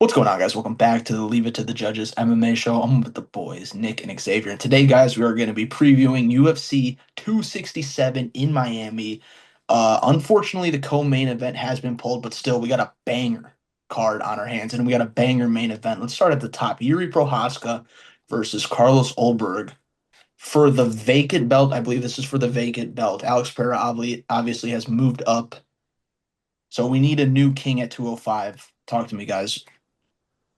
What's going on, guys? Welcome back to the Leave It to the Judges MMA show. I'm with the boys, Nick and Xavier. And today, guys, we are going to be previewing UFC 267 in Miami. Unfortunately, the co-main event has been pulled, but still, we got a banger card on our hands, and we got a banger main event. Let's start at the top. Jiri Prohaska versus Carlos Ulberg for the vacant belt. I believe this is for the vacant belt. Alex Pereira obviously has moved up, so we need a new king at 205. Talk to me, guys.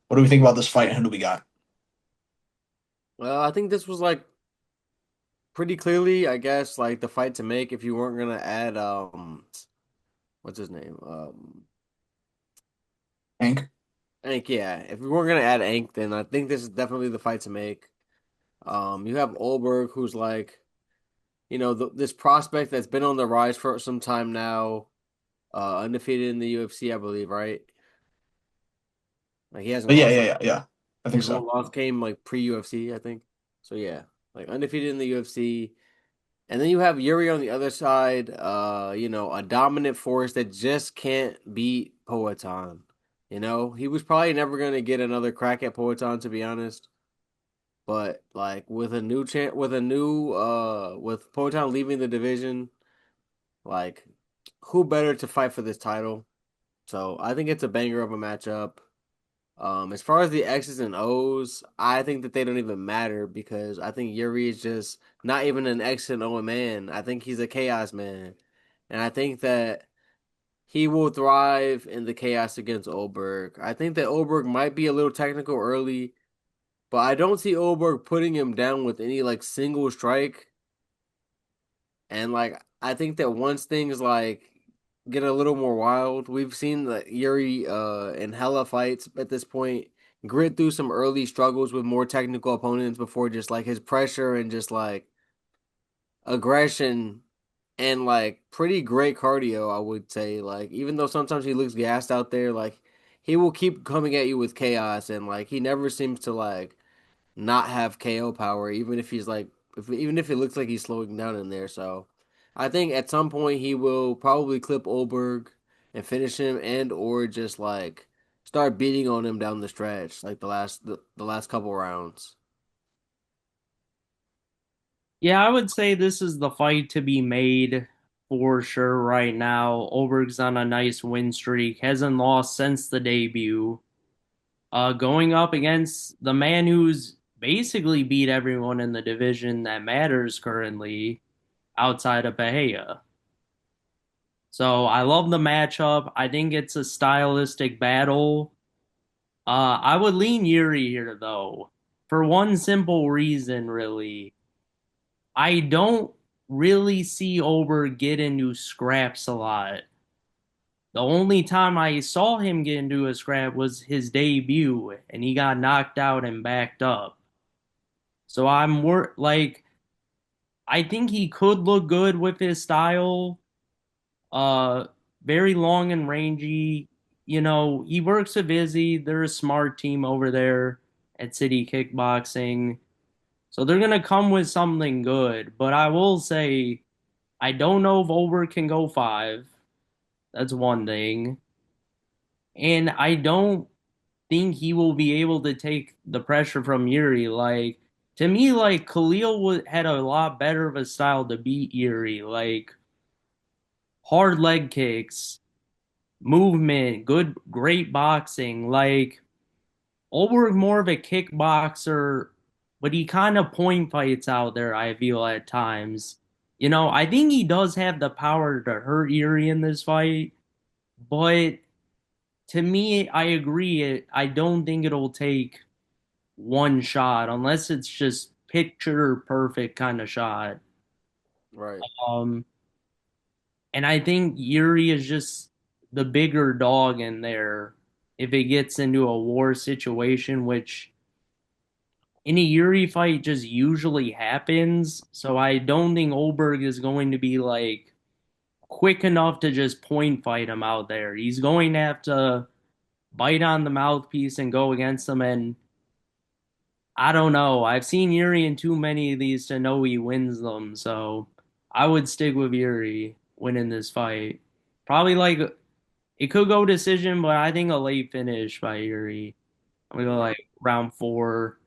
What do we think about this fight and who do we got? Well, I think this was like pretty clearly, I guess, like the fight to make if you weren't gonna add what's his name? Hank? Ank, yeah. If we weren't gonna add Ank, then I think this is definitely the fight to make. You have Ulberg, who's like, this prospect that's been on the rise for some time now, undefeated in the UFC, I believe, right? Like he hasn't Yeah, lost yeah, like yeah, yeah. I think his one so. loss came like pre-UFC, I think. So yeah, like undefeated in the UFC. And then you have Yuri on the other side, a dominant force that just can't beat Poatan. He was probably never going to get another crack at Poatan, to be honest. But like with a new chance, with Poatan leaving the division, like who better to fight for this title? So I think it's a banger of a matchup. As far as the X's and O's, I think that they don't even matter because I think Yuri is just not even an X and O man. I think he's a chaos man. And I think that he will thrive in the chaos against Ulberg. I think that Ulberg might be a little technical early, but I don't see Ulberg putting him down with any like single strike. And like I think that once things like get a little more wild, we've seen that Yuri in hella fights at this point grit through some early struggles with more technical opponents before just like his pressure and just like aggression and like pretty great cardio, I would say. Like even though sometimes he looks gassed out there, like he will keep coming at you with chaos and like he never seems to like not have KO power, even if he's like, even if it looks like he's slowing down in there. So, I think at some point he will probably clip Olberg and finish him, and or just like start beating on him down the stretch, like the last couple rounds. Yeah, I would say this is the fight to be made for sure right now. Oberg's on a nice win streak, hasn't lost since the debut. Going up against the man who's basically beat everyone in the division that matters currently outside of Bahia. So I love the matchup. I think it's a stylistic battle. I would lean Yuri here though, for one simple reason, really. I don't really see Ober get into scraps a lot. The only time I saw him get into a scrap was his debut, and he got knocked out and backed up. So I think he could look good with his style. Uh, Very long and rangy. He works with Izzy. They're a smart team over there at City Kickboxing. So they're gonna come with something good. But I will say I don't know if Over can go five. That's one thing. And I don't think he will be able to take the pressure from Yuri. Like, to me, like, had a lot better of a style to beat Yuri. Like, hard leg kicks, movement, great boxing. Like, Ulberg more of a kickboxer, but he kind of point fights out there, I feel, at times. I think he does have the power to hurt Yuri in this fight, but to me, I agree. I don't think it'll take one shot unless it's just picture perfect kind of shot. Right. Um, and I think Yuri is just the bigger dog in there if it gets into a war situation, which in a Yuri fight just usually happens. So I don't think Olberg is going to be like quick enough to just point fight him out there. He's going to have to bite on the mouthpiece and go against him. And I don't know. I've seen Yuri in too many of these to know he wins them. So I would stick with Yuri winning this fight. Probably like It could go decision, but I think a late finish by Yuri. I'm gonna go Mm, like round four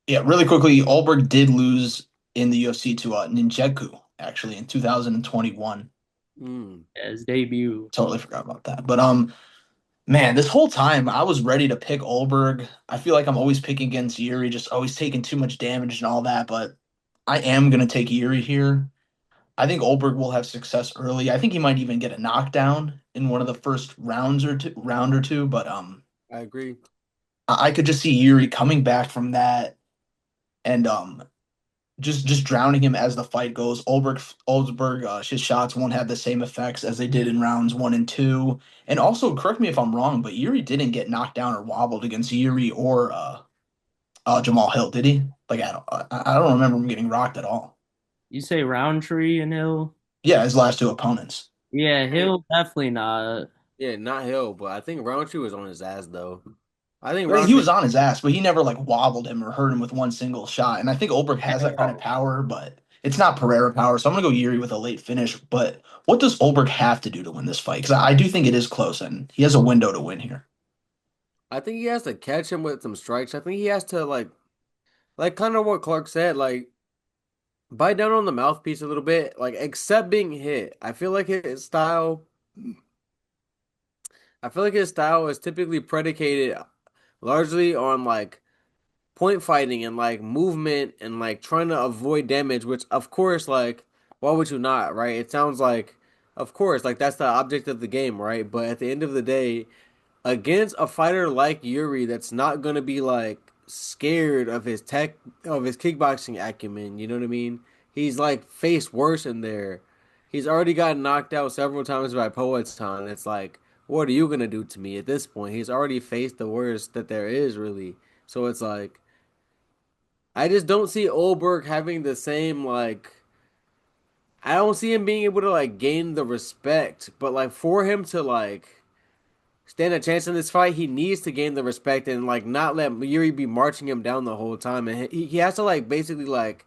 Yeah, really quickly, Ulberg did lose in the UFC to Ninjaku actually in 2021. mm. as debut. Totally forgot about that. But man, this whole time I was ready to pick Ulberg. I feel like I'm always picking against Yuri, just always taking too much damage and all that, but I am gonna take Yuri here. I think Ulberg will have success early. I think he might even get a knockdown in one of the first round or two, but I agree. I could just see Yuri coming back from that and just drowning him as the fight goes. Ulberg, his shots won't have the same effects as they did in rounds one and two. And also, correct me if I'm wrong, but Yuri didn't get knocked down or wobbled against Yuri or Jamal Hill, did he? Like I don't remember him getting rocked at all. You say Roundtree and Hill? Yeah, his last two opponents. Yeah, Hill definitely not. Yeah, not Hill, but I think Roundtree was on his ass though. I think Like, he Roundtree. was on his ass, but he never like wobbled him or hurt him with one single shot. And I think Ulberg has that kind of power, but it's not Pereira power. So I'm gonna go Yuri with a late finish. But what does Ulberg have to do to win this fight? Because I do think it is close, and he has a window to win here. I think he has to catch him with some strikes. I think he has to like kind of what Clark said, like bite down on the mouthpiece a little bit, like accept being hit. I feel like his style is typically predicated largely on like point fighting and like movement and like trying to avoid damage, which of course, like, why would you not, right? It sounds like, of course, like that's the object of the game, right? But at the end of the day, against a fighter like Yuri that's not gonna be like scared of his kickboxing acumen, you know what I mean? He's like faced worse in there. He's already gotten knocked out several times by Poetan. It's like, what are you gonna do to me at this point? He's already faced the worst that there is, really. So it's like I just don't see Ulberg having the same like I don't see him being able to like gain the respect, but like for him to like stand a chance in this fight, he needs to gain the respect and like not let Yuri be marching him down the whole time, and he has to like basically like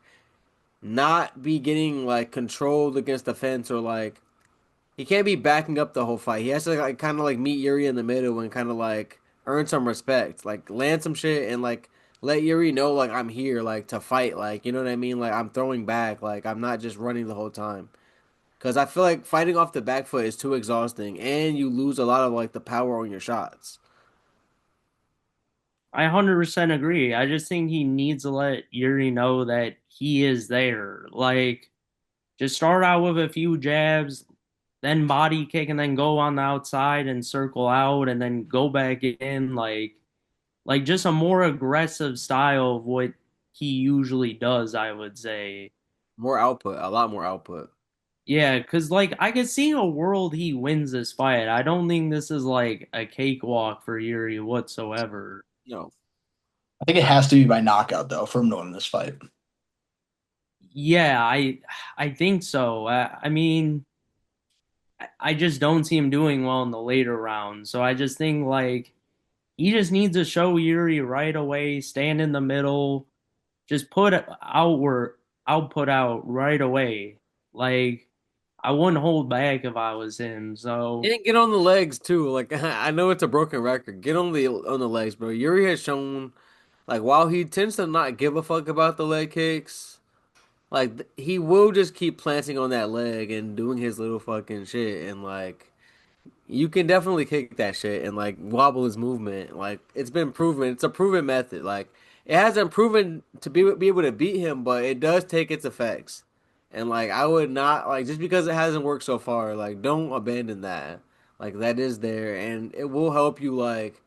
not be getting like controlled against the fence or like he can't be backing up the whole fight. He has to like kind of like meet Yuri in the middle and kind of like earn some respect, like land some shit and like let Yuri know like I'm here like to fight, like you know what I mean, like I'm throwing back, like I'm not just running the whole time. Because I feel like fighting off the back foot is too exhausting, and you lose a lot of like the power on your shots. I 100% agree. I just think he needs to let Yuri know that he is there. Like, just start out with a few jabs, then body kick, and then go on the outside and circle out, and then go back in. Like just a more aggressive style of what he usually does, I would say. More output, a lot more output. Yeah, because like I could see a world he wins this fight. I don't think this is like a cakewalk for Yuri whatsoever. No, I think it has to be by knockout though for him to win this fight. Yeah, I think so. I mean, I just don't see him doing well in the later rounds. So I just think like he just needs to show Yuri right away, stand in the middle, just put outward output out right away. Like I wouldn't hold back if I was him. So and get on the legs too. Like I know it's a broken record. Get on the legs, bro. Yuri has shown like while he tends to not give a fuck about the leg kicks, like he will just keep planting on that leg and doing his little fucking shit and like you can definitely kick that shit and like wobble his movement. Like it's been proven. It's a proven method. Like it hasn't proven to be able to beat him, but it does take its effects. And like I would not like just because it hasn't worked so far, like don't abandon that. Like that is there and it will help you like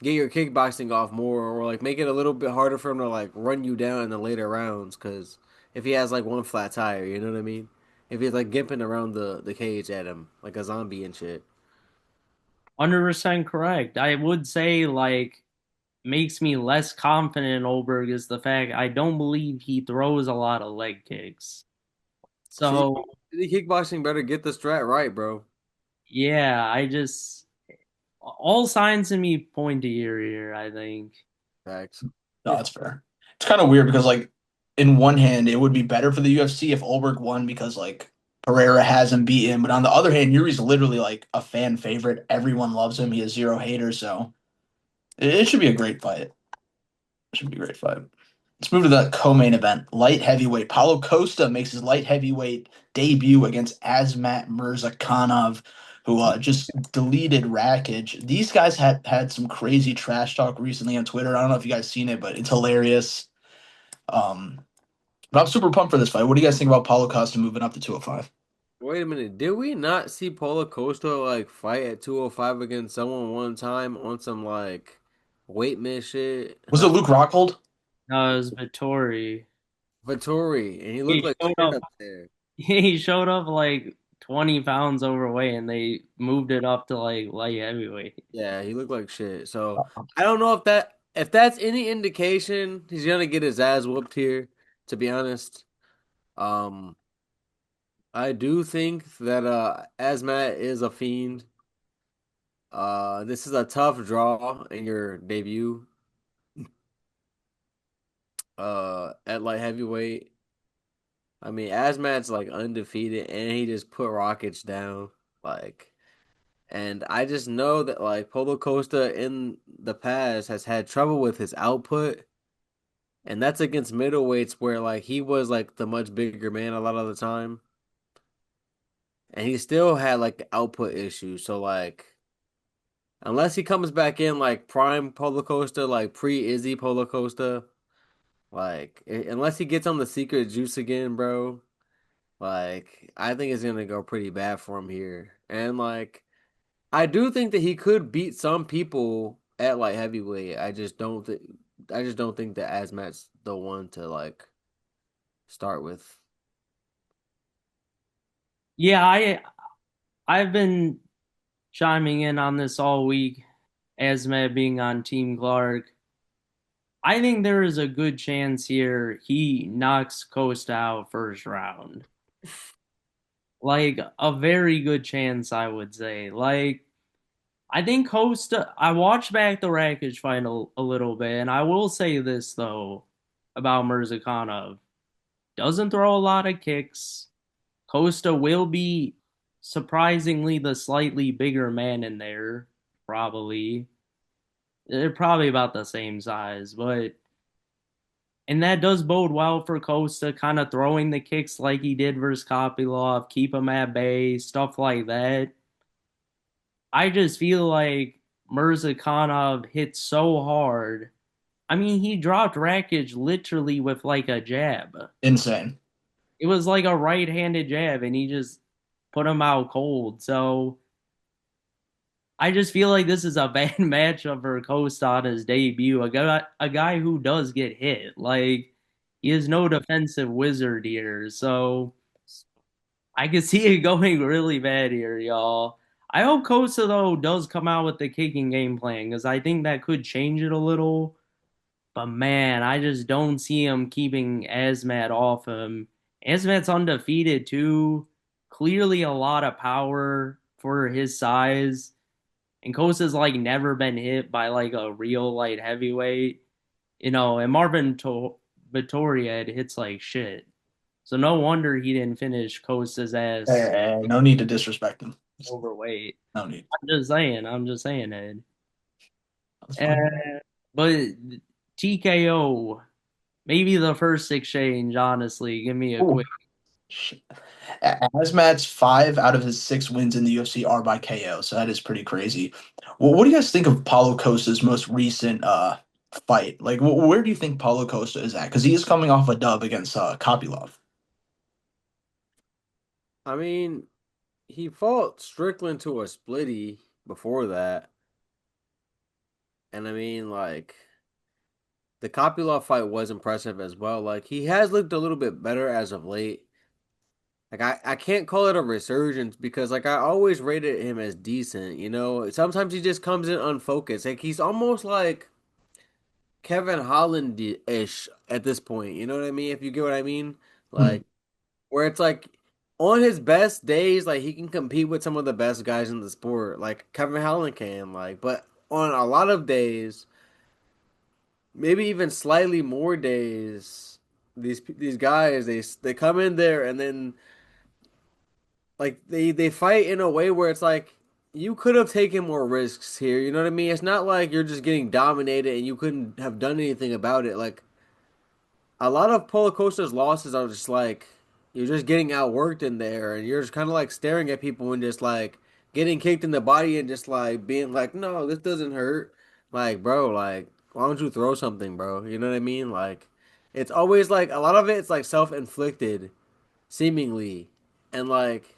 get your kickboxing off more or like make it a little bit harder for him to like run you down in the later rounds cuz if he has like one flat tire, you know what I mean? If he's like gimping around the cage at him like a zombie and shit. 100% correct. I would say like makes me less confident in Olberg is the fact I don't believe he throws a lot of leg kicks. See, So the kickboxing better get the strat right, bro. yeah, I just all signs to me point to Yuri here, I think. Facts. No, that's fair. It's kind of weird because like in one hand, it would be better for the UFC if Ulberg won because like Pereira hasn't beaten. But on the other hand, Yuri's literally like a fan favorite. Everyone loves him. He has zero haters, so it should be a great fight. It should be a great fight. Let's move to the co-main event. Light heavyweight. Paulo Costa makes his light heavyweight debut against Azmat Mirzakhanov, who just deleted Rakic. These guys had some crazy trash talk recently on Twitter. I don't know if you guys seen it, but it's hilarious. Um, but I'm super pumped for this fight. What do you guys think about Paulo Costa moving up to 205? Wait a minute, did we not see Paulo Costa like fight at 205 against someone one time on some like weight miss shit? Was it Luke Rockhold? No, it was Vittori. Vittori, and he looked He like showed shit up. up there. He showed up like 20 pounds overweight, and they moved it up to like light heavyweight. Yeah, he looked like shit. So I don't know if that's any indication he's gonna get his ass whooped here, to be honest. Um I do think that Asmat is a fiend. This is a tough draw in your debut at light heavyweight. I mean, Asmat's like undefeated and he just put Rockets down. Like, and I just know that like Polo Costa in the past has had trouble with his output, and that's against middleweights where like he was like the much bigger man a lot of the time, and he still had like output issues. So like unless he comes back in like prime Polo Costa, like pre Izzy Polo Costa, like unless he gets on the secret juice again, bro, like I think it's gonna go pretty bad for him here. And like I do think that he could beat some people at like heavyweight. I just don't think that Azmat's the one to like start with. Yeah, I've been chiming in on this all week, Asmat being on Team Clark. I think there is a good chance here he knocks Costa out first round. Like a very good chance, I would say. Like I think Costa. I watched back the Rakic fight a little bit, and I will say this though about Mirzakhanov: doesn't throw a lot of kicks. Costa will be surprisingly the slightly bigger man in there, probably. They're probably about the same size, but and that does bode well for Costa, kind of throwing the kicks like he did versus Kopylov, keep him at bay, stuff like that. I just feel like Mirzakhanov hit so hard. I mean, he dropped Rakic literally with like a jab. Insane. It was like a right-handed jab, and he just put him out cold. So I just feel like this is a bad matchup for Costa on his debut. A guy who does get hit. Like he is no defensive wizard here. So I can see it going really bad here, y'all. I hope Costa though does come out with the kicking game plan because I think that could change it a little. But man, I just don't see him keeping Asmat off him. Asmat's undefeated too. Clearly a lot of power for his size. And Costa's like never been hit by like a real light heavyweight. And Vittori had hits like shit. So no wonder he didn't finish Costa's ass No need to disrespect him. overweight. No need. I'm just saying, Ed. That's fine. But TKO, maybe the first exchange, honestly. Give me a Ooh. quick. Asmat's 5 out of his 6 wins in the UFC are by KO, so that is pretty crazy. Well, what do you guys think of Paulo Costa's most recent fight? Like, where do you think Paulo Costa is at? Because he is coming off a dub against Kopylov. I mean, he fought Strickland to a splitty before that, and I mean like the Kopylov fight was impressive as well. Like he has looked a little bit better as of late. Like I can't call it a resurgence because like I always rated him as decent, you know. Sometimes he just comes in unfocused. Like he's almost like Kevin Holland-ish at this point. You know what I mean? If you get what I mean? Hmm. Like where it's like on his best days, like he can compete with some of the best guys in the sport, like Kevin Holland can, like, but on a lot of days, maybe even slightly more days, these guys they come in there and then like they fight in a way where it's like you could have taken more risks here. You know what I mean? It's not like you're just getting dominated and you couldn't have done anything about it. Like a lot of Polo Costa's losses are just like you're just getting outworked in there, and you're just kind of like staring at people and just like getting kicked in the body and just like being like, no, this doesn't hurt. Like, bro, like, why don't you throw something, bro? You know what I mean? Like, it's always like a lot of it's like self-inflicted, seemingly, and like,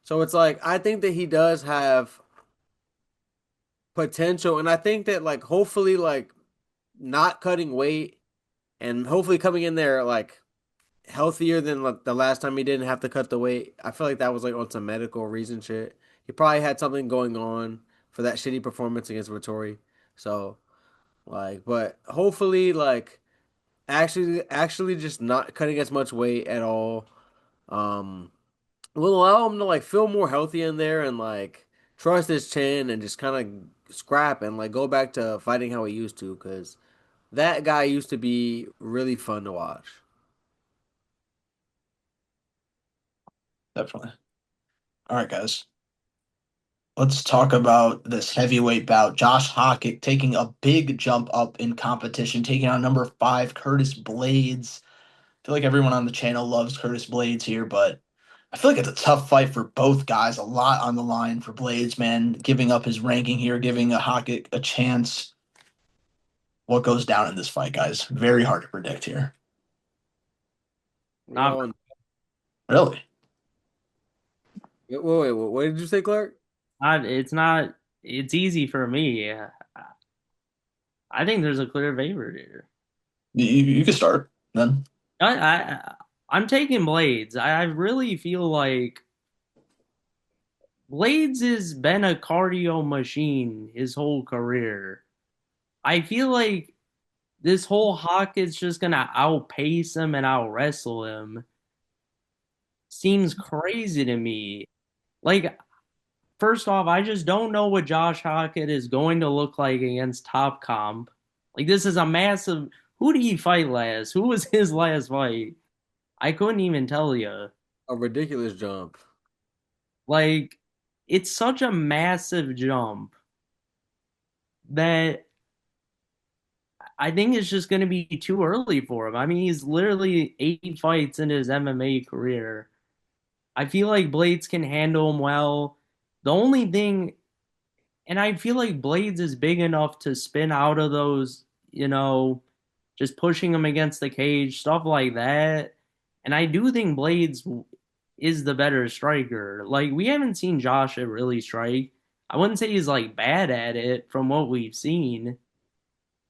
so it's like I think that he does have potential, and I think that like hopefully like not cutting weight and hopefully coming in there like healthier than like, the last time he didn't have to cut the weight. I feel like that was like on some medical reason shit. He probably had something going on for that shitty performance against Vittori. So like, but hopefully like actually just not cutting as much weight at all. Um, will allow him to like feel more healthy in there and like trust his chin and just kind of scrap and like go back to fighting how he used to because that guy used to be really fun to watch. Definitely. All right, guys. Let's talk about this heavyweight bout. Josh Hockett taking a big jump up in competition, taking on number five, Curtis Blades. I feel like everyone on the channel loves Curtis Blades here, but I feel like it's a tough fight for both guys. A lot on the line for Blades, man. Giving up his ranking here, giving a Hockett a chance. What goes down in this fight, guys? Very hard to predict here. We Not all Really? wait, what did you say, Clark? not it's easy for me. I think there's a clear favorite here. You can start then. I'm taking Blades. I really feel like Blades has been a cardio machine his whole career. I feel like this whole Hawkett's just gonna outpace him and out wrestle him. Seems crazy to me. Like, first off, I just don't know what Josh Hockett is going to look like against Top Comp. Like, this is a massive. Who did he fight last? Who was his last fight? I couldn't even tell you. A ridiculous jump. Like, it's such a massive jump that I think it's just going to be too early for him. I mean, he's literally 8 fights in his MMA career. I feel like Blades can handle him well. The only thing, and I feel like Blades is big enough to spin out of those, just pushing him against the cage, stuff like that. And I do think Blades is the better striker. Like, we haven't seen Joshua really strike. I wouldn't say he's like bad at it from what we've seen,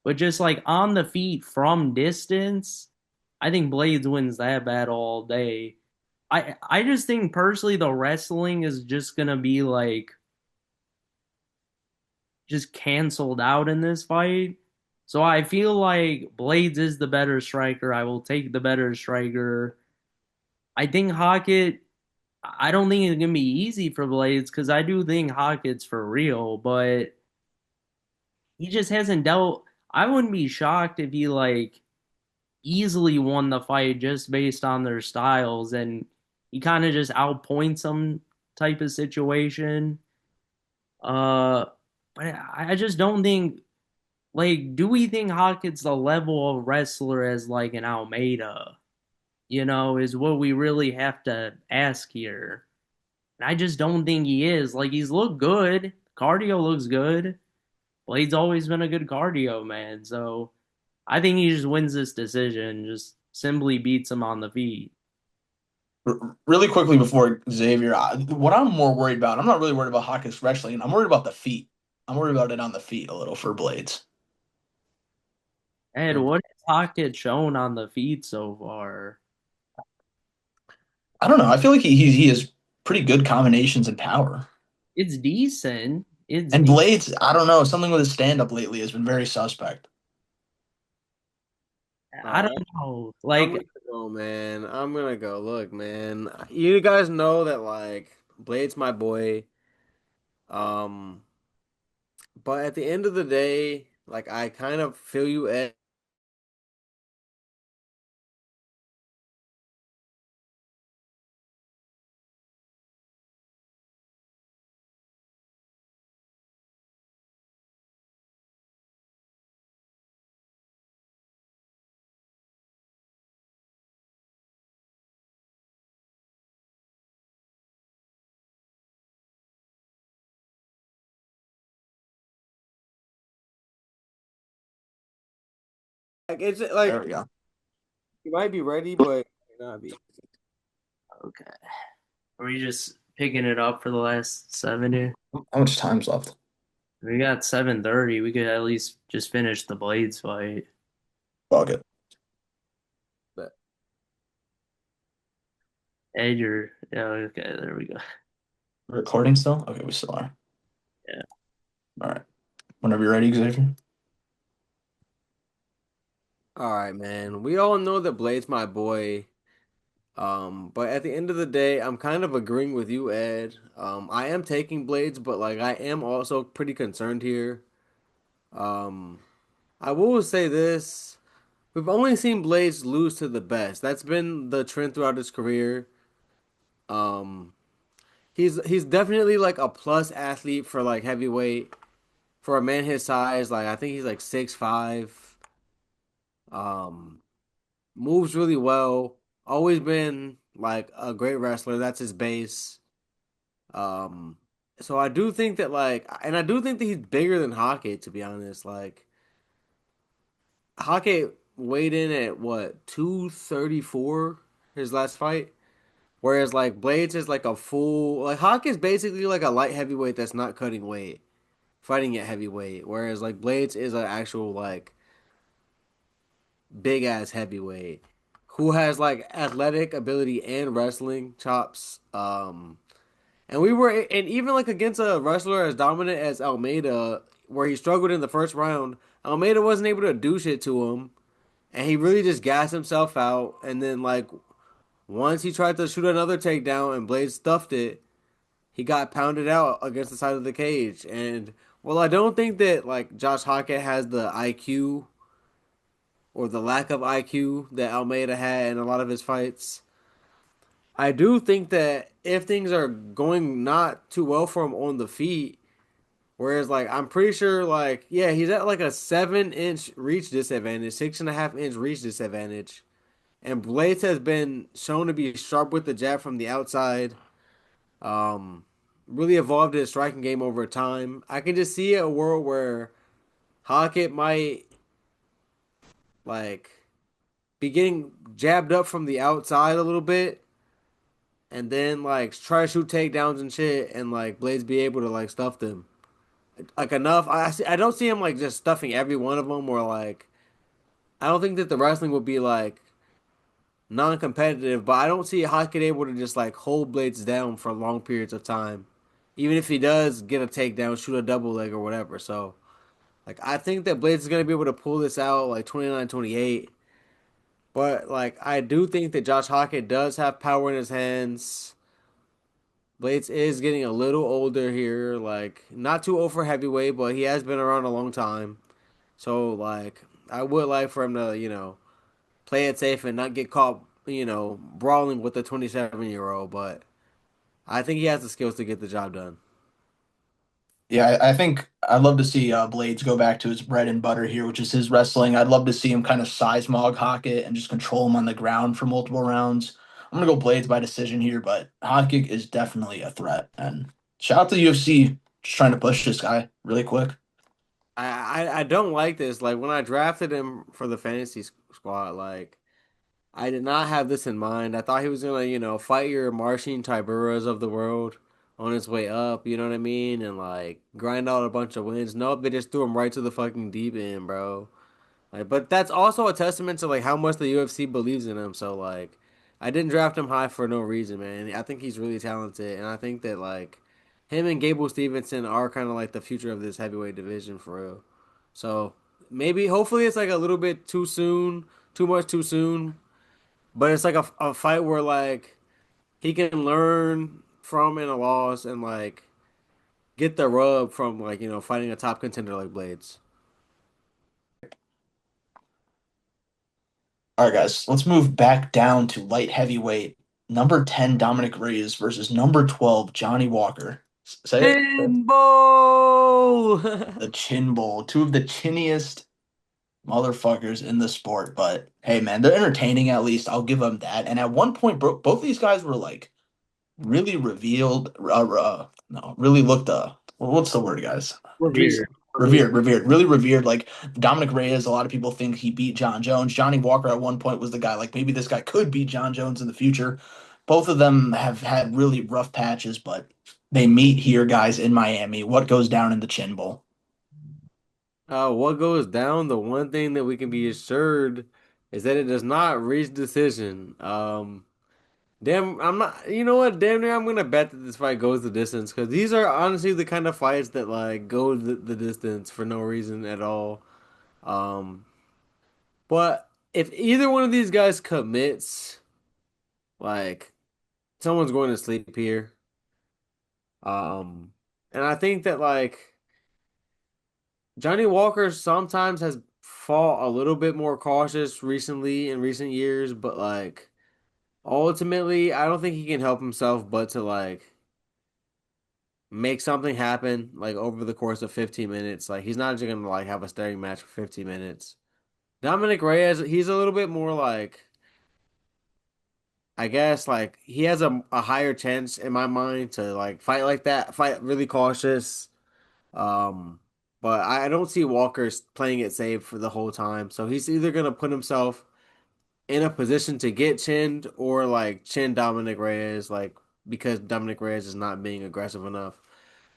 but just like on the feet from distance, I think Blades wins that battle all day. I just think personally the wrestling is just gonna be like just canceled out in this fight. So I feel like Blades is the better striker. I will take the better striker. I think Hockett, I don't think it's gonna be easy for Blades because I do think Hockett's for real, but he just hasn't dealt. I wouldn't be shocked if he like easily won the fight just based on their styles and he kind of just outpoints them type of situation. Uh, but I just don't think like do we think Hockett's the level of wrestler as like an Almeida? Is what we really have to ask here. And I just don't think he is. Like he's looked good. Cardio looks good. Blade's always been a good cardio man. So I think he just wins this decision, just simply beats him on the feet. Really quickly before Xavier, what I'm more worried about, I'm not really worried about Hawkins wrestling. I'm worried about the feet. I'm worried about it on the feet a little for Blades. Ed, what has Hockett shown on the feet so far? I don't know. I feel like he has pretty good combinations and power. It's decent. It's And de- Blades, I don't know. Something with his stand up lately has been very suspect. I All right. don't know. I'm Like gonna go, man. I'm gonna go. Look, man. You guys know that like Blade's my boy. Um, but at the end of the day, like I kind of feel you, Ed. Like it's There like we go. you might be ready, but it might not be. Okay. Are we just picking it up for the last seven here? How much time's left? We got 7:30. We could at least just finish the Blades fight. Fuck it. But Edge or yeah, okay, there we go. Recording still? Okay, we still are. Yeah. All right. Whenever you're ready, Xavier. all right, man. We all know that Blade's my boy. But at the end of the day, I'm kind of agreeing with you, Ed. I am taking Blades, but like I am also pretty concerned here. Um, I will say this. We've only seen Blades lose to the best. That's been the trend throughout his career. Um, he's definitely like a plus athlete for like heavyweight. For a man his size, like I think he's like 6'5". Um, moves really well. Always been like a great wrestler. That's his base. Um, so I do think that like, and I do think that he's bigger than Hockey, to be honest. Like Hockey weighed in at what 234 his last fight, whereas like Blades is like a full like Hockey is basically like a light heavyweight that's not cutting weight, fighting at heavyweight, whereas like Blades is an actual like big ass heavyweight who has like athletic ability and wrestling chops. And we were, and even like against a wrestler as dominant as Almeida, where he struggled in the first round, Almeida wasn't able to do shit to him, and he really just gassed himself out. And then like once he tried to shoot another takedown and Blade stuffed it, he got pounded out against the side of the cage. And well, I don't think that like Josh Hockett has the IQ or the lack of IQ that Almeida had in a lot of his fights. I do think that if things are going not too well for him on the feet, whereas, like, I'm pretty sure, like, yeah, he's at like a 7 inch reach disadvantage, 6.5 inch reach disadvantage. And Blades has been shown to be sharp with the jab from the outside. Um, really evolved his striking game over time. I can just see a world where Hockett might, like, be getting jabbed up from the outside a little bit. And then, like, try to shoot takedowns and shit. And, like, Blades be able to, like, stuff them. Like, enough. I don't see him, like, just stuffing every one of them or, like, I don't think that the wrestling would be like non-competitive, but I don't see Hackett able to just like hold Blades down for long periods of time. Even if he does get a takedown, shoot a double leg or whatever. So, like I think that Blades is going to be able to pull this out like 29-28. But like I do think that Josh Hackett does have power in his hands. Blades is getting a little older here, like not too old for heavyweight, but he has been around a long time. So like I would like for him to, play it safe and not get caught, brawling with a 27-year-old. But I think he has the skills to get the job done. Yeah, I think I'd love to see Blades go back to his bread and butter here, which is his wrestling. I'd love to see him kind of size Mog Hockett and just control him on the ground for multiple rounds. I'm gonna go Blades by decision here, but Hockett is definitely a threat. And shout out to the UFC just trying to push this guy really quick. I don't like this. Like when I drafted him for the fantasy squad, like I did not have this in mind. I thought he was gonna, fight your Marcin Tiburas of the world on his way up. You know what I mean? And like grind out a bunch of wins. Nope, they just threw him right to the fucking deep end, bro. Like, but that's also a testament to like how much the UFC believes in him. So like, I didn't draft him high for no reason, man. I think he's really talented, and I think that like him and Gable Stevenson are kind of like the future of this heavyweight division for real. So maybe, hopefully, it's like a little bit too soon, too much too soon. But it's like a fight where like he can learn from in a loss and like get the rub from like fighting a top contender like Blades. All right, guys, let's move back down to light heavyweight. Number 10, Dominic Reyes versus number 12, Johnny Walker. Say it. Timbo. The Chin Bowl. Two of the chinniest motherfuckers in the sport. But hey, man, they're entertaining at least. I'll give them that. And at one point, bro, both these guys were like really revealed. No, really looked. What's the word, guys? Weird. revered, really revered. Like Dominic Reyes, a lot of people think he beat John Jones. Johnny Walker at one point was the guy. Like maybe this guy could beat John Jones in the future. Both of them have had really rough patches, but they meet here, guys, in Miami. What goes down in the Chin Bowl? What goes down? The one thing that we can be assured is that it does not reach decision. Damn, I'm not. You know what? Damn near, I'm gonna bet that this fight goes the distance because these are honestly the kind of fights that like go the distance for no reason at all. Um, but if either one of these guys commits, like someone's going to sleep here. And I think that like Johnny Walker sometimes has fought a little bit more cautious recently in recent years, but like ultimately, I don't think he can help himself but to like make something happen like over the course of 15 minutes. Like he's not just gonna like have a staring match for 15 minutes. Dominic Reyes, he's a little bit more like I guess like he has a higher chance in my mind to like fight like that, fight really cautious. Um, but I don't see Walker playing it safe for the whole time. So he's either gonna put himself in a position to get chinned or like chin Dominic Reyes, like because Dominic Reyes is not being aggressive enough.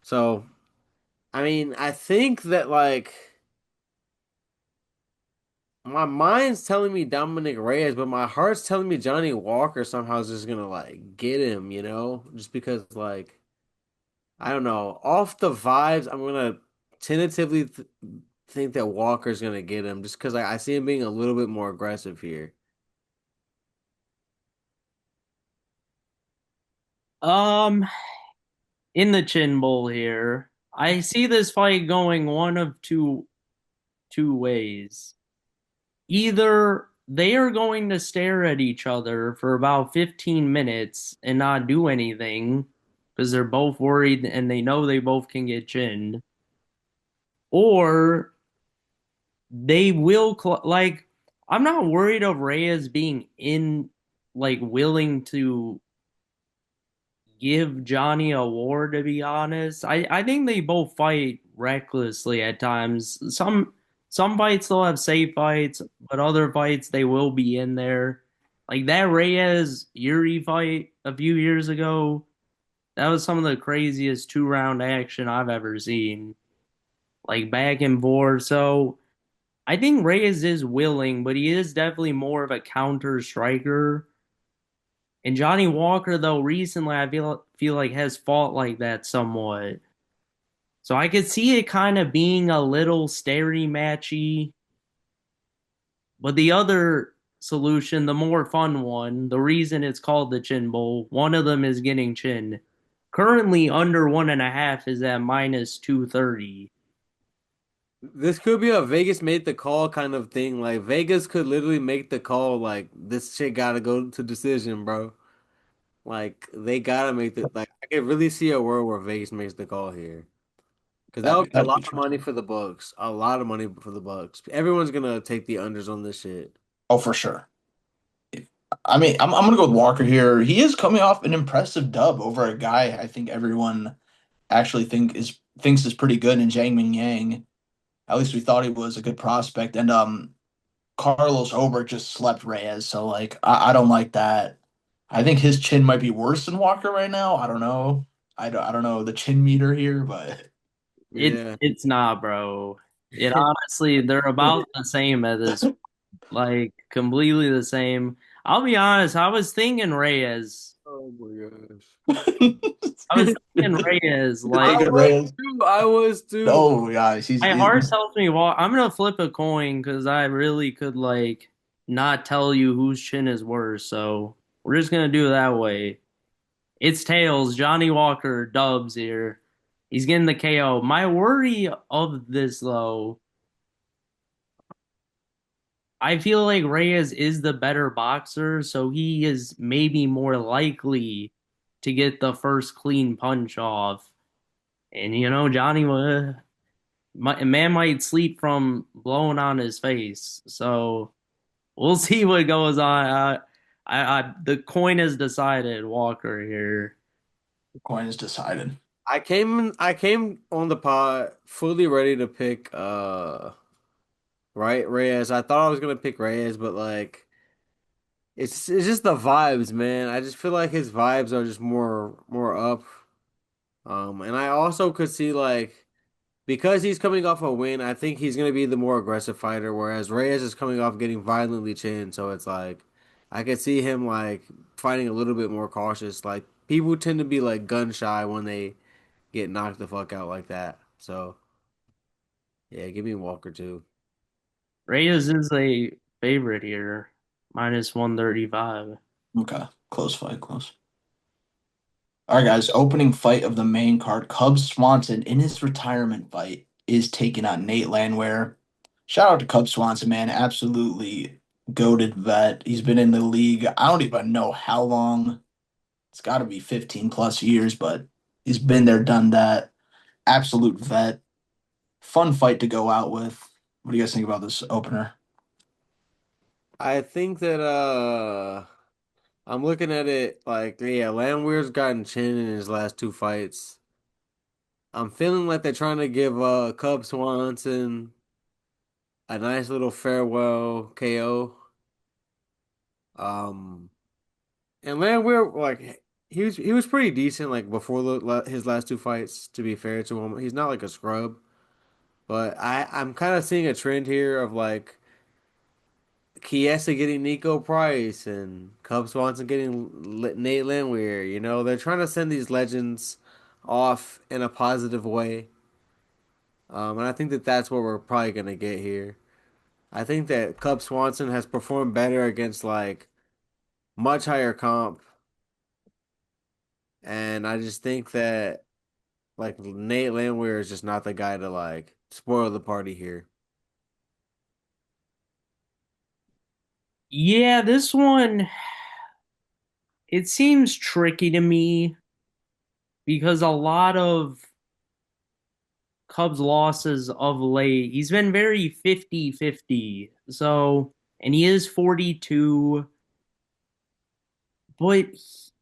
So I mean, I think that like my mind's telling me Dominic Reyes, but my heart's telling me Johnny Walker somehow is just gonna like get him, you know? Just because like I don't know, off the vibes, I'm gonna tentatively think that Walker's gonna get him just because I see him being a little bit more aggressive here. Um, in the Chin Bowl here, I see this fight going one of two ways. Either they are going to stare at each other for about 15 minutes and not do anything because they're both worried and they know they both can get chinned, or they will like I'm not worried of Reyes being in like willing to give Johnny a war, to be honest. I think they both fight recklessly at times. Some fights they'll have safe fights, but other fights they will be in there. Like that Reyes Jiri fight a few years ago, that was some of the craziest 2 round action I've ever seen. Like back and forth. So I think Reyes is willing, but he is definitely more of a counter striker. And Johnny Walker, though, recently I feel like has fought like that somewhat. So I could see it kind of being a little starey matchy. But the other solution, the more fun one, the reason it's called the Chin Bowl, one of them is getting chin. Currently under 1.5 is at minus 230. This could be a Vegas made the call kind of thing. Like Vegas could literally make the call like this shit gotta go to decision, bro. Like they gotta make the like I could really see a world where Vegas makes the call here. Because that would be a That'd be lot of true. money for the Bucks. A lot of money for the Bucks. Everyone's gonna take the unders on this shit. Oh, for sure. I mean, I'm gonna go with Walker here. He is coming off an impressive dub over a guy I think everyone actually thinks is pretty good in Zhang Ming Yang. At least we thought he was a good prospect. And Carlos Ulberg just slept Reyes, so like I don't like that. I think his chin might be worse than Walker right now. I don't know. I don't know the chin meter here, but Yeah. It's not, bro. It honestly, they're about the same at this, like completely the same. I'll be honest, I was thinking Reyes. Oh my gosh. I was thinking Reyes, you're like thinking Reyes. I was too. No, guys, my heart tells me, well, I'm gonna flip a coin because I really could like not tell you whose chin is worse. So we're just gonna do it that way. It's tails. Johnny Walker dubs here. He's getting the KO. My worry of this though, I feel like Reyes is the better boxer, so he is maybe more likely to get the first clean punch off. And Johnny, man might sleep from blowing on his face. So we'll see what goes on. The coin is decided. Walker here. coin is decided. I came on the pod fully ready to pick right Reyes. I thought I was gonna pick Reyes, but like it's just the vibes, man. I just feel like his vibes are just more up. And I also could see like because he's coming off a win, I think he's gonna be the more aggressive fighter, whereas Reyes is coming off getting violently chinned, so it's like I could see him like fighting a little bit more cautious. Like people tend to be like gun shy when they get knocked the fuck out like that. So yeah, give me Walker too. Reyes is a favorite here, minus 135. Okay, close fight, close. All right, guys. Opening fight of the main card. Cub Swanson in his retirement fight is taking on Nate Landwehr. Shout out to Cub Swanson, man. Absolutely goated vet. He's been in the league. I don't even know how long. It's got to be 15 plus years, but he's been there, done that. Absolute vet. Fun fight to go out with. What do you guys think about this opener? I think that I'm looking at it like yeah, Landwehr's gotten chin in his last two fights. I'm feeling like they're trying to give Cub Swanson a nice little farewell KO. Um, and Landwehr like he was pretty decent like before his last two fights. To be fair to him, he's not like a scrub, but I'm kind of seeing a trend here of like Chiesa getting Nico Price and Cub Swanson getting Nate Landwehr. You know, they're trying to send these legends off in a positive way. And I think that that's what we're probably gonna get here. I think that Cub Swanson has performed better against like much higher comp, and I just think that like Nate Landwehr is just not the guy to like spoil the party here. Yeah, this one, it seems tricky to me because a lot of Cubs losses of late, he's been very 50-50. So, and he is 42, but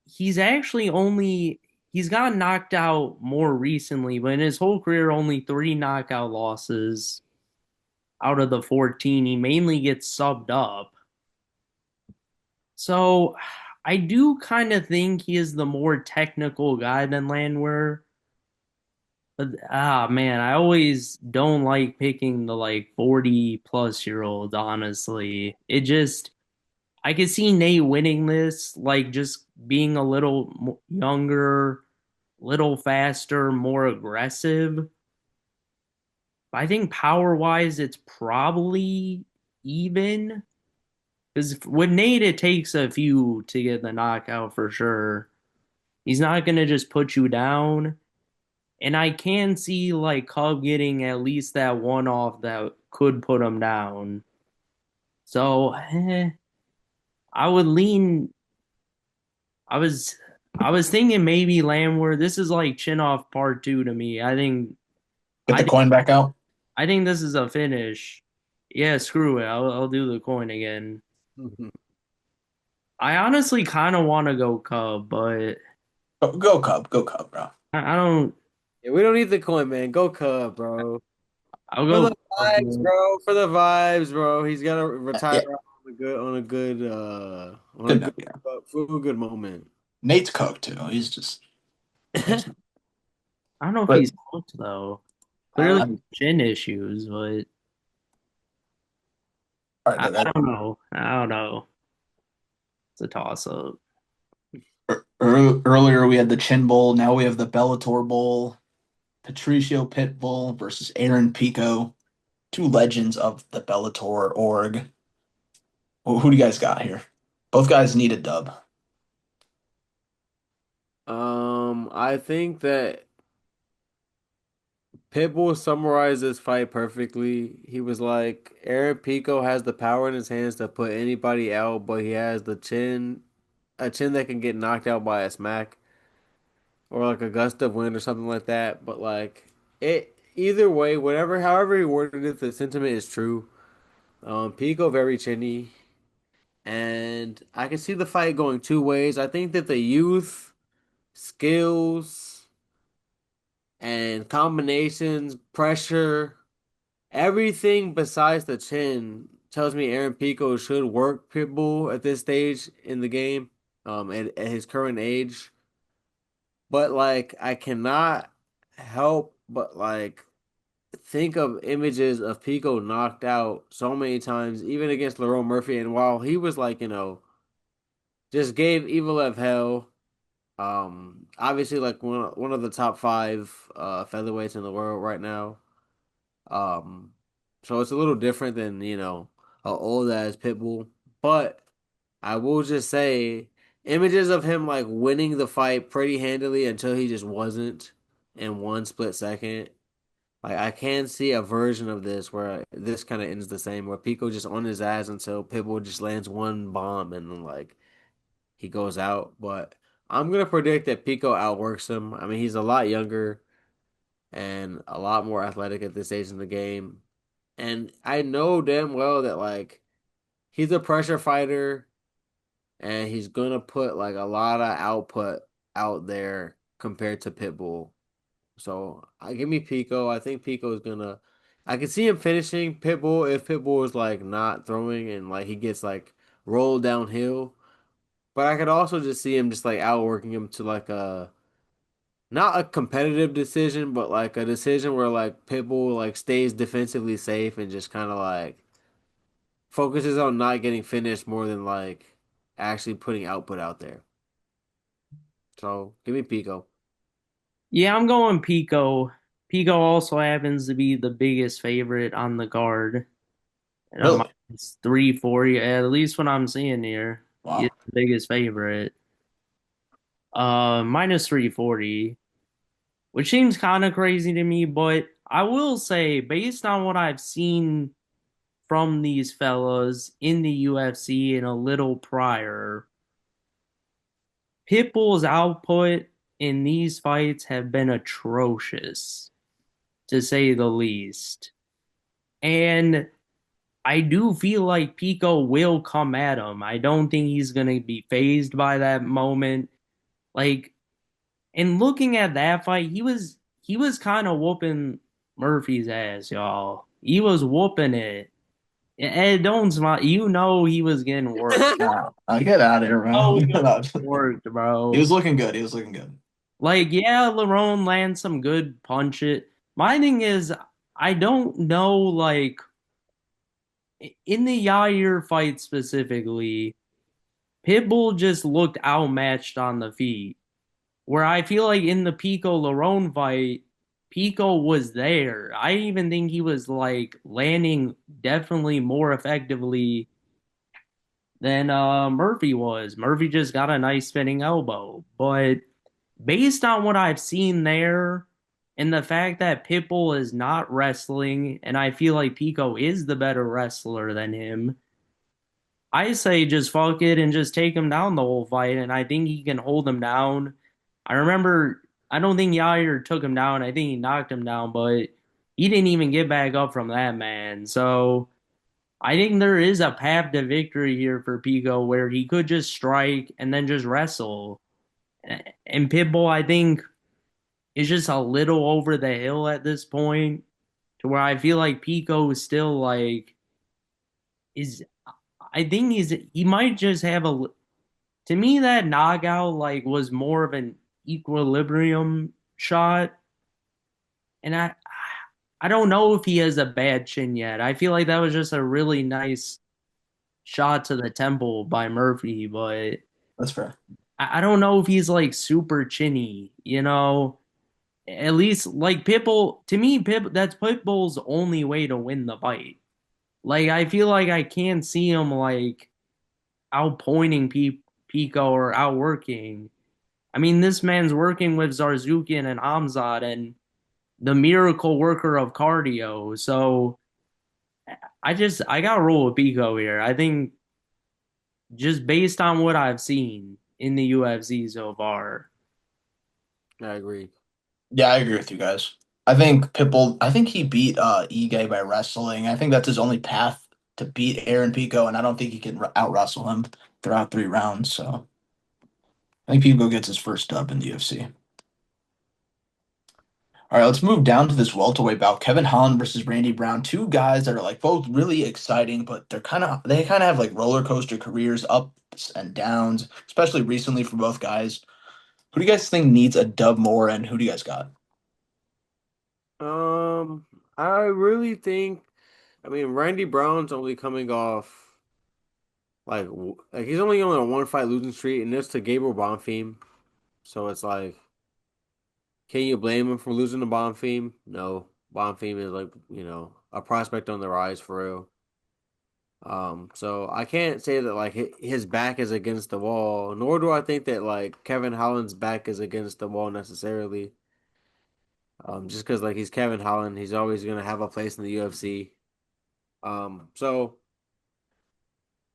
he's actually only he's gotten knocked out more recently, but in his whole career only 3 knockout losses out of the 14. He mainly gets subbed up. So, I do kind of think he is the more technical guy than Landwehr. But man, I always don't like picking the like 40 plus year olds, honestly. It just I could see Nate winning this, like just being a little younger, little faster, more aggressive. But I think power wise, it's probably even. Because with Nate, it takes a few to get the knockout for sure. He's not gonna just put you down. And I can see like Cub getting at least that one off that could put him down. So I would lean. I was I was thinking maybe Landwehr. This is like chin off part two to me. Get I the think coin back out. I think this is a finish. Yeah, screw it. I'll do the coin again. I honestly kind of want to go Cub, but Go Cub. Go Cub, bro. I don't. Yeah, we don't need the coin, man. Go Cub, bro. I'll For go the Cub, vibes, man. bro. For the vibes, bro. He's got to retire Yeah, on a good good enough. Yeah. feel good moment. Nate's cooked too. He's just. I don't know if But he's hooked though. I Clearly don't. all chin issues, but right, I, look. I don't know. I don't know. It's a toss up. Earlier we had the Chin Bowl. Now we have the Bellator Bowl. Patricio Pitbull versus Aaron Pico, two legends of the Bellator org. Who do you guys got here? Both guys need a dub. I think that Pitbull summarized this fight perfectly. He was like, Eric Pico has the power in his hands to put anybody out, but he has a chin that can get knocked out by a smack or like a gust of wind or something like that. But like either way, however he worded it, the sentiment is true. Pico very chinny, and I can see the fight going two ways. I think that the youth skills and combinations, pressure, everything besides the chin tells me Aaron Pico should work Pitbull at this stage in the game, at his current age. But like, I cannot help but like think of images of Pico knocked out so many times, even against Lerone Murphy. And while he was like, just gave Evil hell. Obviously, like one of the top five featherweights in the world right now. Um, so it's a little different than a old ass Pitbull. But I will just say, images of him like winning the fight pretty handily until he just wasn't in one split second. Like I can see a version of this where this kind of ends the same, where Pico just on his ass until Pitbull just lands one bomb and then like he goes out. But I'm gonna predict that Pico outworks him. I mean, he's a lot younger and a lot more athletic at this stage in the game. And I know damn well that like he's a pressure fighter and he's gonna put like a lot of output out there compared to Pitbull. So I give me Pico. I think Pico is gonna. I can see him finishing Pitbull if Pitbull is like not throwing and like he gets like rolled downhill. But I could also just see him just like outworking him to like a not a competitive decision, but like a decision where like Pitbull like stays defensively safe and just kind of like focuses on not getting finished more than like actually putting output out there. So give me Pico. Yeah, I'm going Pico. Pico also happens to be the biggest favorite on the card. And I'm Really? minus 340, at least what I'm seeing here. He is Wow. the biggest favorite. Minus 340, which seems kind of crazy to me, but I will say, based on what I've seen from these fellas in the UFC and a little prior, Pitbull's output in these fights have been atrocious, to say the least. And I do feel like Pico will come at him. I don't think he's going to be phased by that moment. Like, and looking at that fight, he was kind of whooping Murphy's ass, y'all. He was whooping it. And don't smile. You know he was getting worked. Nah, get out of here, Oh, man. he was worked, He bro. was looking good. He was looking good. Like, yeah, Lerone lands some good punches. My thing is, I don't know, like, in the Yair fight specifically, Pitbull just looked outmatched on the feet. Where I feel like in the Pico Lerone fight, Pico was there. I even think he was like landing definitely more effectively than Murphy was. Murphy just got a nice spinning elbow. But based on what I've seen there and the fact that Pitbull is not wrestling, and I feel like Pico is the better wrestler than him, I say just fuck it and just take him down the whole fight, and I think he can hold him down. I remember, I don't think Yair took him down. I think he knocked him down, but he didn't even get back up from that, man. So I think there is a path to victory here for Pico where he could just strike and then just wrestle. And Pitbull, I think, is just a little over the hill at this point, to where I feel like Pico is still like is. I think he might just have a. To me, that knockout like was more of an equilibrium shot, and I don't know if he has a bad chin yet. I feel like that was just a really nice shot to the temple by Murphy, but That's fair. I don't know if he's like super chinny, you know. At least like Pitbull, to me, that's Pitbull's only way to win the fight. Like I feel like I can't see him like outpointing Pico or outworking. I mean, this man's working with Zarzukian and Hamzat and the miracle worker of cardio. So I got to roll with Pico here. I think just based on what I've seen in the UFC so far. I agree. Yeah, I agree with you guys. I think Pitbull. I think he beat Ige by wrestling. I think that's his only path to beat Aaron Pico, and I don't think he can out wrestle him throughout 3 rounds. So I think Pico gets his first dub in the UFC. All right, let's move down to this welterweight bout. Kevin Holland versus Randy Brown, two guys that are like both really exciting, but they kind of have like roller coaster careers, ups and downs, especially recently for both guys. Who do you guys think needs a dub more, and who do you guys got? Um, I really think, I mean, Randy Brown's only coming off like he's only on a one fight losing streak, and it's to Gabriel Bonfim. So it's like, can you blame him for losing to Bonfim? No, Bonfim is like a prospect on the rise for real. So I can't say that like his back is against the wall, nor do I think that like Kevin Holland's back is against the wall necessarily. Just because like he's Kevin Holland, he's always gonna have a place in the UFC. So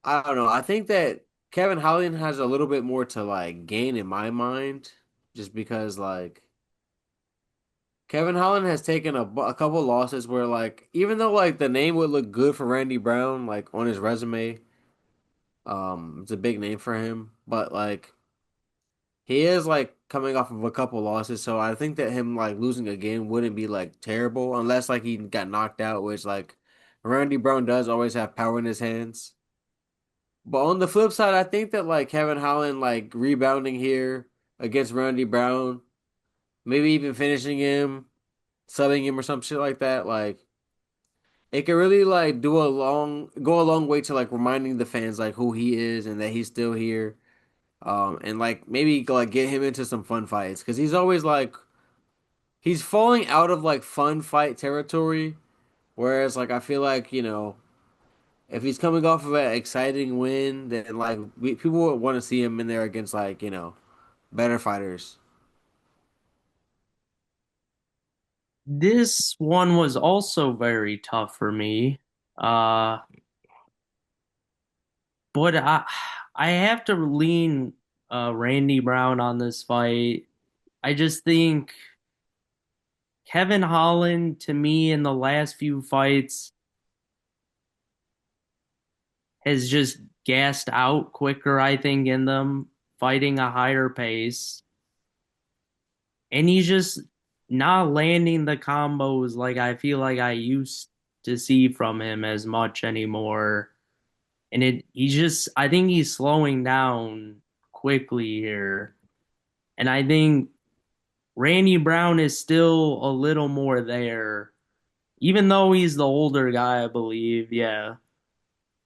I don't know. I think that Kevin Holland has a little bit more to like gain in my mind, just because like Kevin Holland has taken a couple losses where like even though like the name would look good for Randy Brown like on his resume, it's a big name for him, but like he is like coming off of a couple losses, so I think that him like losing again wouldn't be like terrible unless like he got knocked out, which like Randy Brown does always have power in his hands. But on the flip side, I think that like Kevin Holland like rebounding here against Randy Brown, maybe even finishing him, subbing him or some shit like that, like it could really like go a long way to like reminding the fans like who he is and that he's still here. And like maybe like get him into some fun fights because he's always like he's falling out of like fun fight territory. Whereas like I feel like if he's coming off of an exciting win, then like people would want to see him in there against like better fighters. This one was also very tough for me. Uh, but I have to lean Randy Brown on this fight. I just think Kevin Holland to me in the last few fights has just gassed out quicker, I think, in them, fighting a higher pace. And he's just not landing the combos like I feel like I used to see from him as much anymore. And he's just I think he's slowing down quickly here. And I think Randy Brown is still a little more there. Even though he's the older guy, I believe. Yeah.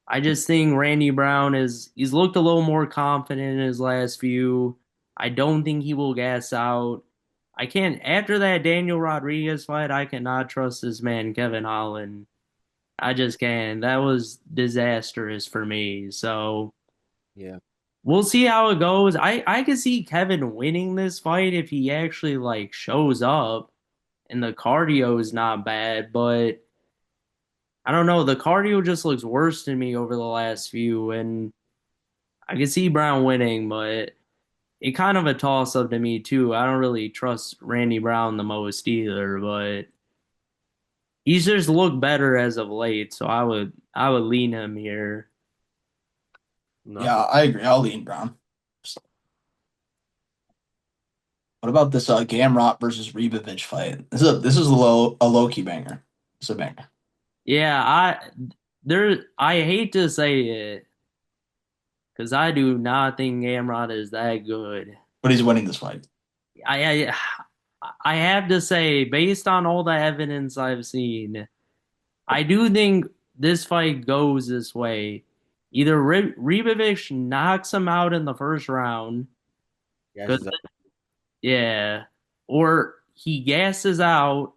I just think Randy Brown is he's looked a little more confident in his last few. I don't think he will gas out. I can't after that Daniel Rodriguez fight, I cannot trust this man, Kevin Holland. I just can't. That was disastrous for me. So Yeah. we'll see how it goes. I could see Kevin winning this fight if he actually like shows up and the cardio is not bad, but I don't know. The cardio just looks worse to me over the last few, and I can see Brown winning, but it kind of a toss up to me too. I don't really trust Randy Brown the most either, but he's just looked better as of late, so I would lean him here. No, Yeah, for I agree. I'll lean Brown. What about this Gamrot versus Ribovic fight? This is a low key banger. It's a banger, Yeah, I hate to say it because I do not think Gamrot is that good. but he's winning this fight. I I have to say, based on all the evidence I've seen, I do think this fight goes this way. Either Ribovic knocks him out in the first round, yes, 'cause- yeah, or he gasses out,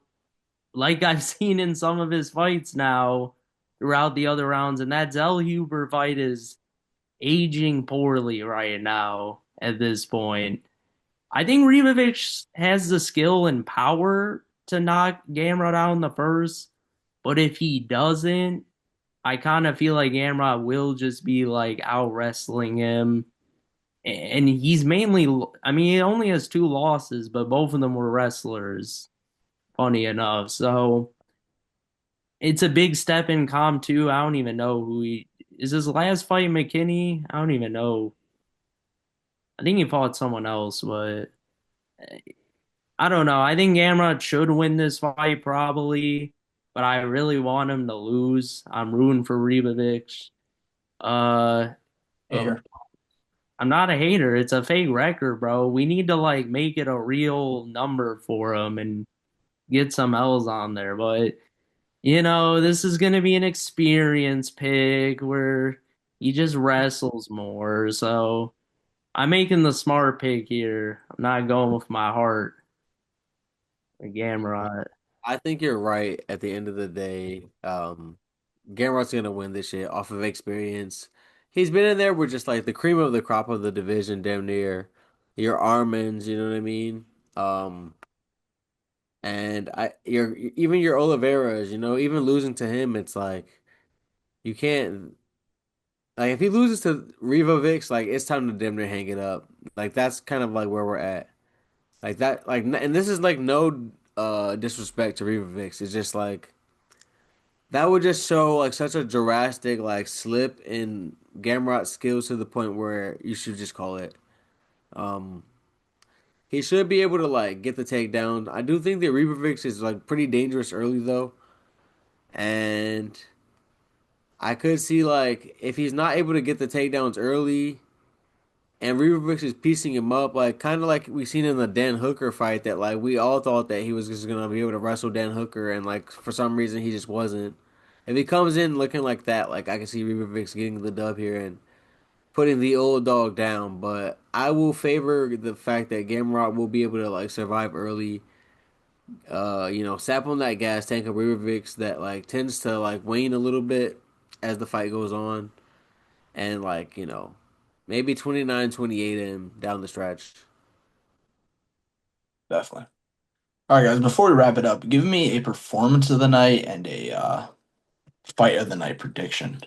like I've seen in some of his fights now throughout the other rounds, and that Zellhuber fight is aging poorly right now at this point. I think Ribovic has the skill and power to knock Gamrot out in the first, but if he doesn't, I kind of feel like Gamrot will just be like out wrestling him. And he's mainly, I mean, he only has two losses, but both of them were wrestlers, funny enough. So it's a big step in Com too. I don't even know who he is. His last fight McKinney? I don't even know. I think he fought someone else, but I don't know. I think Gamrot should win this fight probably, but I really want him to lose. I'm rooting for Ribovic. Uh, but Hater. I'm not a hater. It's a fake record, bro. We need to like make it a real number for him and get some L's on there. But this is gonna be an experience pick where he just wrestles more. So I'm making the smart pick here. I'm not going with my heart. Gamrot. I think you're right at the end of the day. Gamrot's gonna win this shit off of experience. He's been in there with just like the cream of the crop of the division, damn near your Armins, you know what I mean? Um, and your even your Oliveira's, even losing to him, it's like you can't like if he loses to Rivovic, like it's time to damn near hang it up. Like that's kind of like where we're at. Like that, and this is like no disrespect to Rivovic. It's just like that would just show like such a drastic like slip in Gamrot's skills to the point where you should just call it. Um, he should be able to like get the takedown. I do think that Ribovic is like pretty dangerous early though, and I could see like if he's not able to get the takedowns early, and Ribovic is piecing him up, like kind of like we seen in the Dan Hooker fight that like we all thought that he was just gonna be able to wrestle Dan Hooker, and like for some reason he just wasn't. If he comes in looking like that, like I can see Ribovic getting the dub here and putting the old dog down. But I will favor the fact that Gamrot will be able to like survive early. Sap on that gas tank of Ribovic that like tends to like wane a little bit as the fight goes on, and like maybe 29-28 him down the stretch. Definitely. All right, guys. Before we wrap it up, give me a performance of the night and a fight of the night prediction.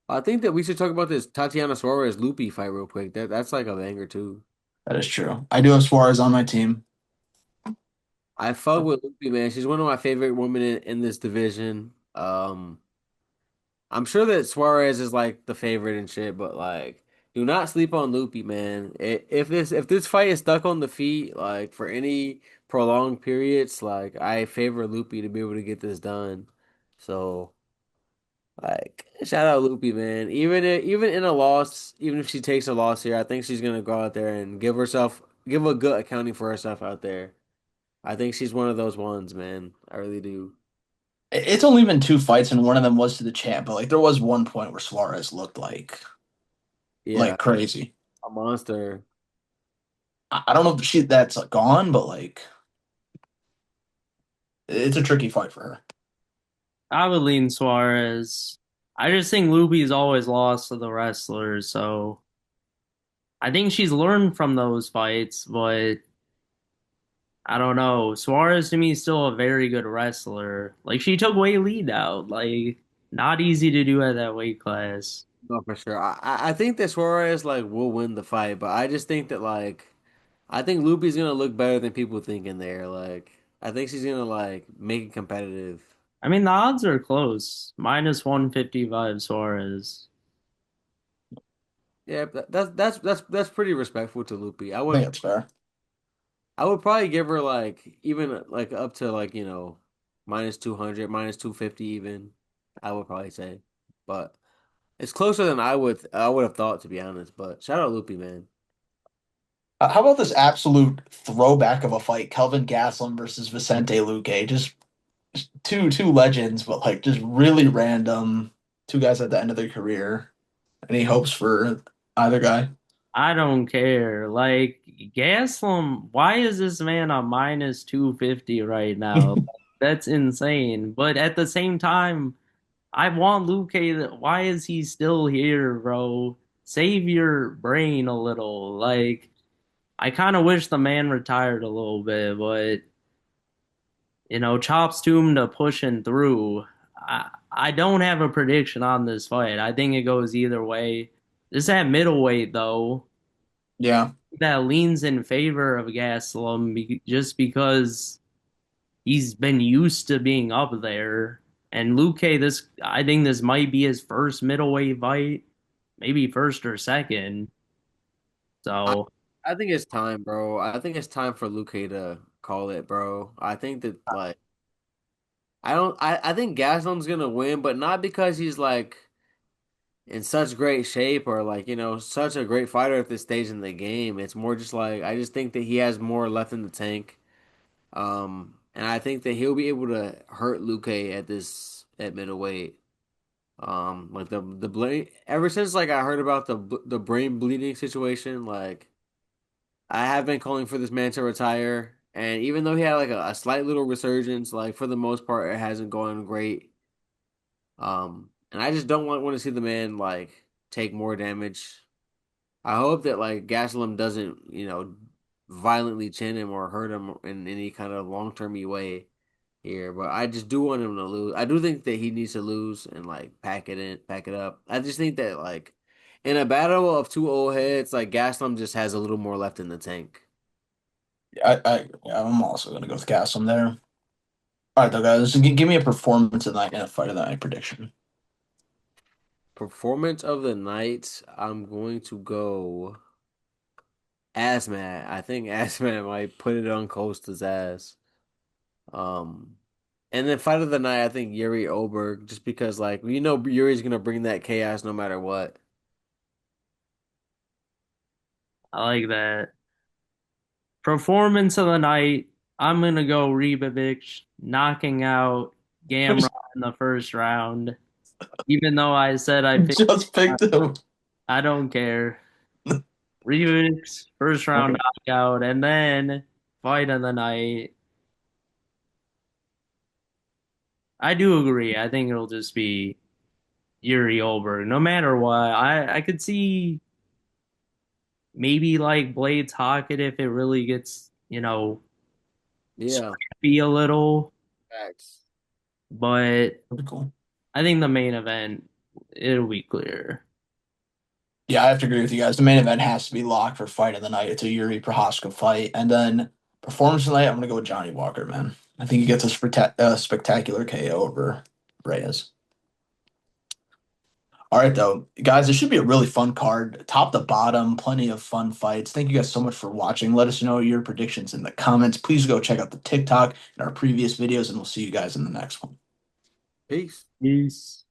I think that we should talk about this Tatiana Suarez Lupi fight real quick. That's like a banger too. That is true. I do have Suarez on my team. I fuck with Lupi, man. She's one of my favorite women in this division. I'm sure that Suarez is like the favorite and shit, but like, do not sleep on Lupi, man. If this fight is stuck on the feet, like for any prolonged periods, like I favor Lupi to be able to get this done. So, like, shout out Lupi, man. Even in a loss, even if she takes a loss here, I think she's gonna go out there and give a good accounting for herself out there. I think she's one of those ones, man. I really do. It's only been two fights, and one of them was to the champ. But like, there was one point where Suarez looked Yeah, like crazy. a monster. I don't know if that's gone, but like, it's a tricky fight for her. I would lean Suarez. I just think Luby's always lost to the wrestlers, so I think she's learned from those fights, but I don't know. Suarez to me is still a very good wrestler. Like she took Wei Lee out. Like not easy to do at that weight class. No, for sure. I think that Suarez like will win the fight, but I just think that like I think Lupi's gonna look better than people think in there. Like I think she's gonna like make it competitive. I mean the odds are close. Minus 155 Suarez. Yeah, that's pretty respectful to Lupi. I think it's fair. I would probably give her like even like up to like minus 200, minus 250 even. I would probably say, but it's closer than I would have thought to be honest. But shout out Lupi, man. How about this absolute throwback of a fight, Kelvin Gastelum versus Vicente Luque? Just two legends, but like just really random. Two guys at the end of their career. Any hopes for either guy? I don't care. Like Gaslam, why is this man a minus 250 right now? That's insane. But at the same time, I want Luke. Why is he still here, bro? Save your brain a little. Like, I kind of wish the man retired a little bit, but chops to him to pushing through. I don't have a prediction on this fight. I think it goes either way. This at middleweight though Yeah. that leans in favor of Gastelum just because he's been used to being up there. And Luque, this I think this might be his first middleweight fight, maybe first or second. So. I think it's time, bro. I think it's time for Luke to call it, bro. I think that like I don't I think Gaslam's gonna win, but not because he's like in such great shape or like, such a great fighter at this stage in the game. It's more just like I just think that he has more left in the tank. And I think that he'll be able to hurt Luke at middleweight. Like the brain ever since like I heard about the brain bleeding situation, like I have been calling for this man to retire. And even though he had like a slight little resurgence, like for the most part, it hasn't gone great. And I just don't want to see the man like take more damage. I hope that like Gastelum doesn't, violently chin him or hurt him in any kind of long-term way here. But I just do want him to lose. I do think that he needs to lose and like pack it up. I just think that like in a battle of two old heads, like Gastelum just has a little more left in the tank. Yeah, I'm also gonna go with Gaslam there. All right, though, guys, give me a performance of the night and a fight of the night prediction. Performance of the night, I'm going to go Asmat. I think Asmat might put it on Costa's ass. Um, and then fight of the night, I think Yuri Ulberg, just because like Yuri's gonna bring that chaos no matter what. I like that. Performance of the night, I'm gonna go Ribovic knocking out Gamrot in the first round. Even though I said I picked, Just picked him. I don't care. Ribovic first round knockout, and then fight of the night. I do agree. I think it'll just be Yuri Ulberg, no matter what. I could see maybe like Blades Hockett if it really gets, Yeah, scrappy a little, facts. but That'd be cool. I think the main event it'll be clear. Yeah, I have to agree with you guys. The main event has to be locked for fight of the night. It's a Yuri Prohaska fight, and then performance of the night. I'm gonna go with Johnny Walker, man. I think he gets a spectacular KO over Reyes. All right, though, guys, it should be a really fun card, top to bottom, plenty of fun fights. Thank you guys so much for watching. Let us know your predictions in the comments. Please go check out the TikTok and our previous videos, and we'll see you guys in the next one. Peace. Peace.